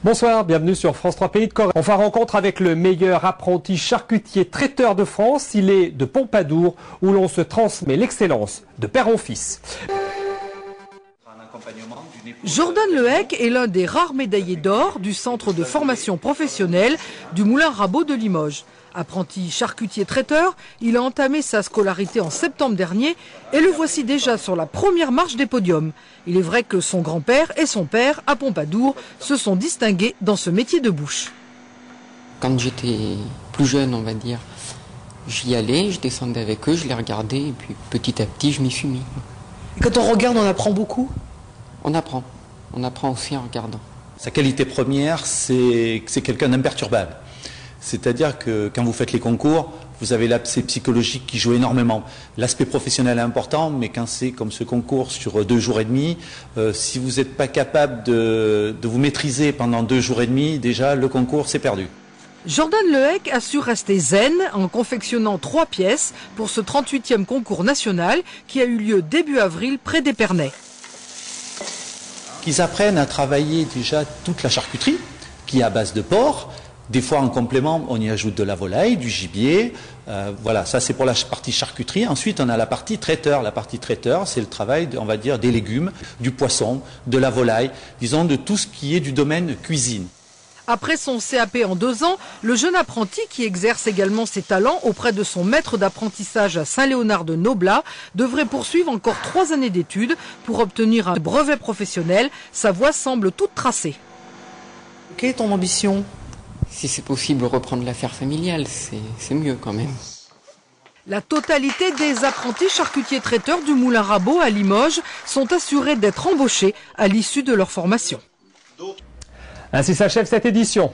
Bonsoir, bienvenue sur France 3 Pays de Corrèze. On fait rencontre avec le meilleur apprenti charcutier traiteur de France. Il est de Pompadour où l'on se transmet l'excellence de père en fils. Jordan Lehec est l'un des rares médaillés d'or du centre de formation professionnelle du Moulin Rabot de Limoges. Apprenti charcutier traiteur, il a entamé sa scolarité en septembre dernier et le voici déjà sur la première marche des podiums. Il est vrai que son grand-père et son père, à Pompadour, se sont distingués dans ce métier de bouche. Quand j'étais plus jeune, on va dire, j'y allais, je descendais avec eux, je les regardais et puis petit à petit je m'y suis mis. Et quand on regarde, on apprend beaucoup? On apprend aussi en regardant. Sa qualité première, c'est que c'est quelqu'un d'imperturbable. C'est-à-dire que quand vous faites les concours, vous avez l'aspect psychologique qui joue énormément. L'aspect professionnel est important, mais quand c'est comme ce concours sur 2 jours et demi, si vous n'êtes pas capable de vous maîtriser pendant 2 jours et demi, déjà le concours c'est perdu. Jordan Lehec a su rester zen en confectionnant 3 pièces pour ce 38e concours national qui a eu lieu début avril près d'Épernay. Ils apprennent à travailler déjà toute la charcuterie, qui est à base de porc. Des fois, en complément, on y ajoute de la volaille, du gibier. Voilà, ça c'est pour la partie charcuterie. Ensuite, on a la partie traiteur. La partie traiteur, c'est le travail, on va dire, des légumes, du poisson, de la volaille, disons de tout ce qui est du domaine cuisine. Après son CAP en 2 ans, le jeune apprenti qui exerce également ses talents auprès de son maître d'apprentissage à Saint-Léonard de Noblat devrait poursuivre encore 3 années d'études pour obtenir un brevet professionnel. Sa voie semble toute tracée. Quelle est ton ambition? Si c'est possible, reprendre l'affaire familiale, c'est mieux quand même. La totalité des apprentis charcutiers traiteurs du Moulin Rabot à Limoges sont assurés d'être embauchés à l'issue de leur formation. Ainsi s'achève cette édition.